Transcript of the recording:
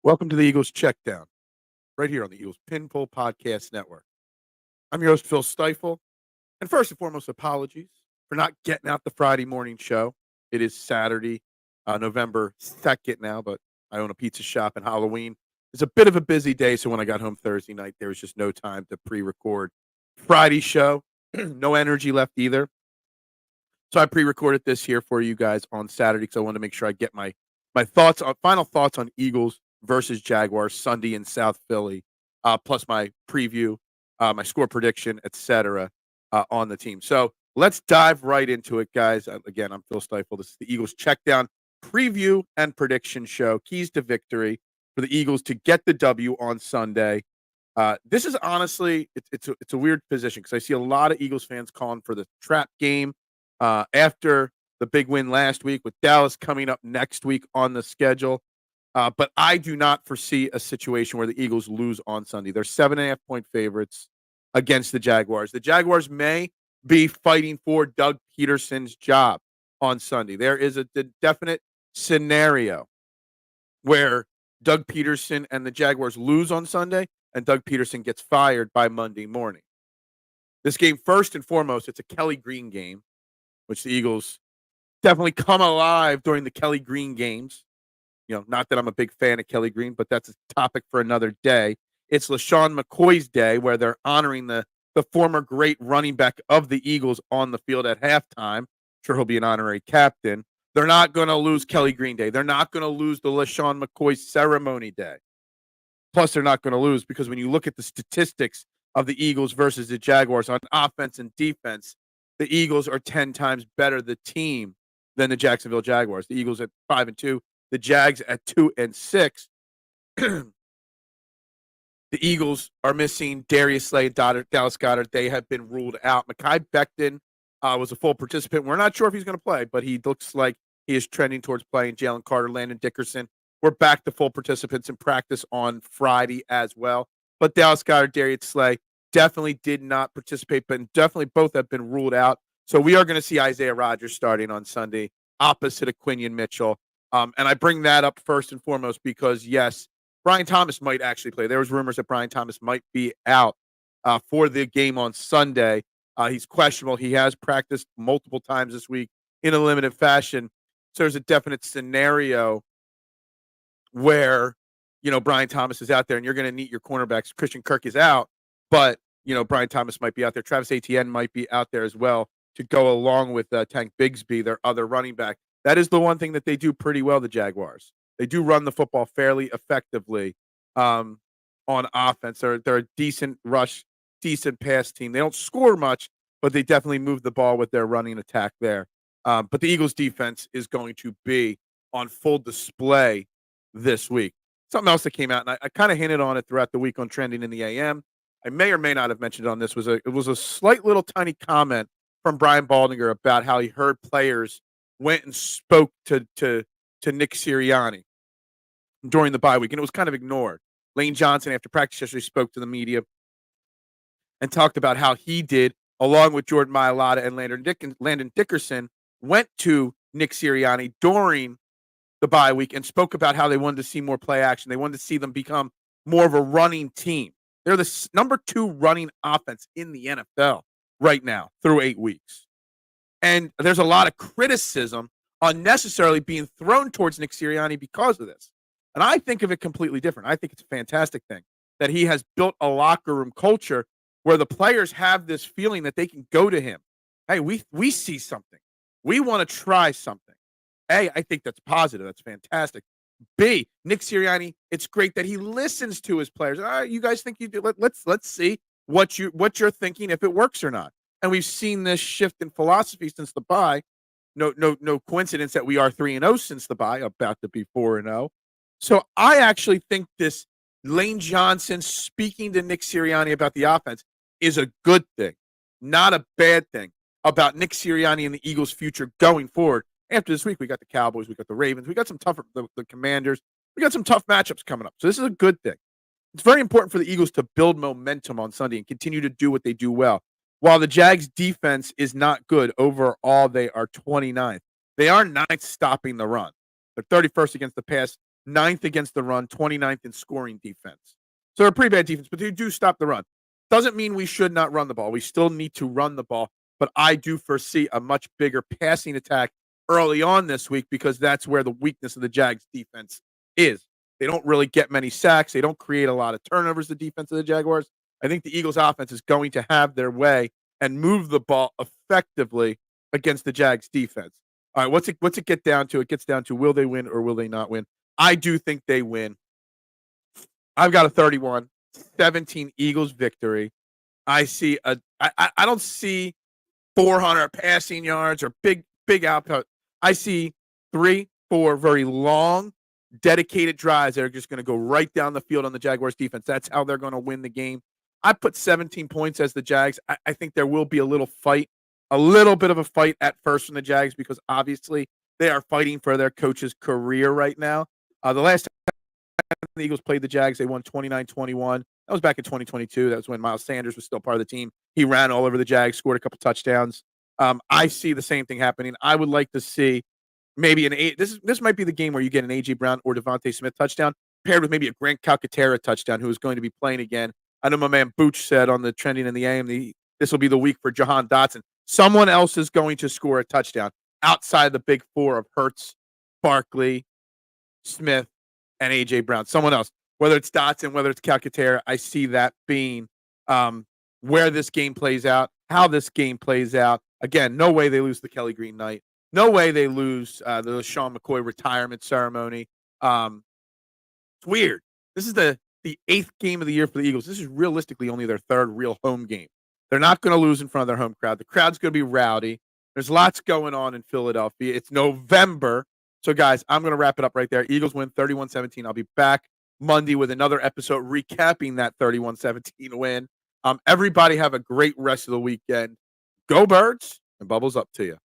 Welcome to the Eagles Checkdown, right here on the Eagles Pinpool Podcast Network. I'm your host, Phil Stiefel. And first and foremost, apologies for not getting out the Friday morning show. It is Saturday, November 2nd now, but I own a pizza shop, and Halloween is a bit of a busy day. So when I got home Thursday night, there was just no time to pre-record Friday show. No energy left either. So I pre-recorded this here for you guys on Saturday because I wanted to make sure I get my final thoughts on Eagles versus Jaguars Sunday in South Philly, plus my preview, my score prediction, etc. On the team. So let's dive right into it, guys. Again, I'm Phil Stiefel. This is the Eagles Checkdown preview and prediction show. Keys to victory for the Eagles to get the W on Sunday. This is honestly, it's a weird position because I see a lot of Eagles fans calling for the trap game after the big win last week, with Dallas coming up next week on the schedule. But I do not foresee a situation where the Eagles lose on Sunday. They're 7.5-point favorites against the Jaguars. The Jaguars may be fighting for Doug Peterson's job on Sunday. There is a definite scenario where Doug Peterson and the Jaguars lose on Sunday and Doug Peterson gets fired by Monday morning. This game, first and foremost, it's a Kelly Green game, which the Eagles definitely come alive during the Kelly Green games. You know, not that I'm a big fan of Kelly Green, but that's a topic for another day. It's LaShawn McCoy's day, where they're honoring the former great running back of the Eagles on the field at halftime. Sure, he'll be an honorary captain. They're not going to lose Kelly Green Day. They're not going to lose the LaShawn McCoy ceremony day. Plus, they're not going to lose because when you look at the statistics of the Eagles versus the Jaguars on offense and defense, the Eagles are 10 times better the team than the Jacksonville Jaguars. The Eagles at 5-2, the Jags at 2-6. The Eagles are missing Darius Slay and Dallas Goedert. They have been ruled out. Mekhi Becton was a full participant. We're not sure if he's going to play, but he looks like he is trending towards playing. Jalen Carter, Landon Dickerson. We're back to full participants in practice on Friday as well. But Dallas Goedert, Darius Slay definitely did not participate, but definitely both have been ruled out. So we are going to see Isaiah Rodgers starting on Sunday opposite of Quinion Mitchell. And I bring that up first and foremost because, yes, Brian Thomas might actually play. There was rumors that Brian Thomas might be out for the game on Sunday. He's questionable. He has practiced multiple times this week in a limited fashion. So there's a definite scenario where, you know, Brian Thomas is out there and you're going to need your cornerbacks. Christian Kirk is out, but, you know, Brian Thomas might be out there. Travis Etienne might be out there as well to go along with Tank Bigsby, their other running back. That is the one thing that they do pretty well, the Jaguars. They do run the football fairly effectively on offense. They're a decent rush, decent pass team. They don't score much, but they definitely move the ball with their running attack there. But the Eagles defense is going to be on full display this week. Something else that came out, and I kind of hinted on it throughout the week on Trending in the AM. I may or may not have mentioned it on this. It was a slight little tiny comment from Brian Baldinger about how he heard players went and spoke to Nick Sirianni during the bye week, and it was kind of ignored. Lane Johnson, after practice yesterday, spoke to the media and talked about how he did, along with Jordan Mailata and Landon Dickerson, went to Nick Sirianni during the bye week and spoke about how they wanted to see more play action. They wanted to see them become more of a running team. They're the number 2 running offense in the NFL right now through 8 weeks. And there's a lot of criticism unnecessarily being thrown towards Nick Sirianni because of this. And I think of it completely different. I think it's a fantastic thing that he has built a locker room culture where the players have this feeling that they can go to him. Hey, we see something. We want to try something. A, I think that's positive. That's fantastic. B, Nick Sirianni, it's great that he listens to his players. You guys think you do? Let's see what you're thinking, if it works or not. And we've seen this shift in philosophy since the bye. No coincidence that we are 3-0 since the bye, about to be 4-0. So I actually think this Lane Johnson speaking to Nick Sirianni about the offense is a good thing, not a bad thing about Nick Sirianni and the Eagles' future going forward. After this week, we got the Cowboys, we got the Ravens, we got some tougher the Commanders, we got some tough matchups coming up. So this is a good thing. It's very important for the Eagles to build momentum on Sunday and continue to do what they do well. While the Jags' defense is not good overall, they are 29th. They are 9th stopping the run. They're 31st against the pass, 9th against the run, 29th in scoring defense. So they're a pretty bad defense, but they do stop the run. Doesn't mean we should not run the ball. We still need to run the ball, but I do foresee a much bigger passing attack early on this week because that's where the weakness of the Jags defense is. They don't really get many sacks. They don't create a lot of turnovers, the defense of the Jaguars. I think the Eagles offense is going to have their way and move the ball effectively against the Jags defense. All right, what's it get down to? It gets down to will they win or will they not win? I do think they win. I've got a 31-17 Eagles victory. I don't see 400 passing yards or big output. I see 3-4 very long, dedicated drives that are just going to go right down the field on the Jaguars defense. That's how they're going to win the game. I put 17 points as the Jags. I think there will be a little bit of a fight at first from the Jags because obviously they are fighting for their coach's career right now. The last time the Eagles played the Jags, they won 29-21. That was back in 2022. That was when Miles Sanders was still part of the team. He ran all over the Jags, scored a couple touchdowns. I see the same thing happening. I would like to see maybe this might be the game where you get an A.J. Brown or Devontae Smith touchdown paired with maybe a Grant Calcaterra touchdown who is going to be playing again. I know my man Booch said on the Trending in the AM, this will be the week for Jahan Dotson. Someone else is going to score a touchdown outside the big four of Hurts, Barkley, Smith, and A.J. Brown. Someone else, whether it's Dotson, whether it's Calcaterra, I see that being where this game plays out, how this game plays out. Again, no way they lose the Kelly Green night. No way they lose the LaShawn McCoy retirement ceremony. It's weird. This is the 8th game of the year for the Eagles. This is realistically only their 3rd real home game. They're not going to lose in front of their home crowd. The crowd's going to be rowdy. There's lots going on in Philadelphia. It's November. So, guys, I'm going to wrap it up right there. Eagles win 31-17. I'll be back Monday with another episode recapping that 31-17 win. Everybody have a great rest of the weekend. Go Birds, and bubbles up to you.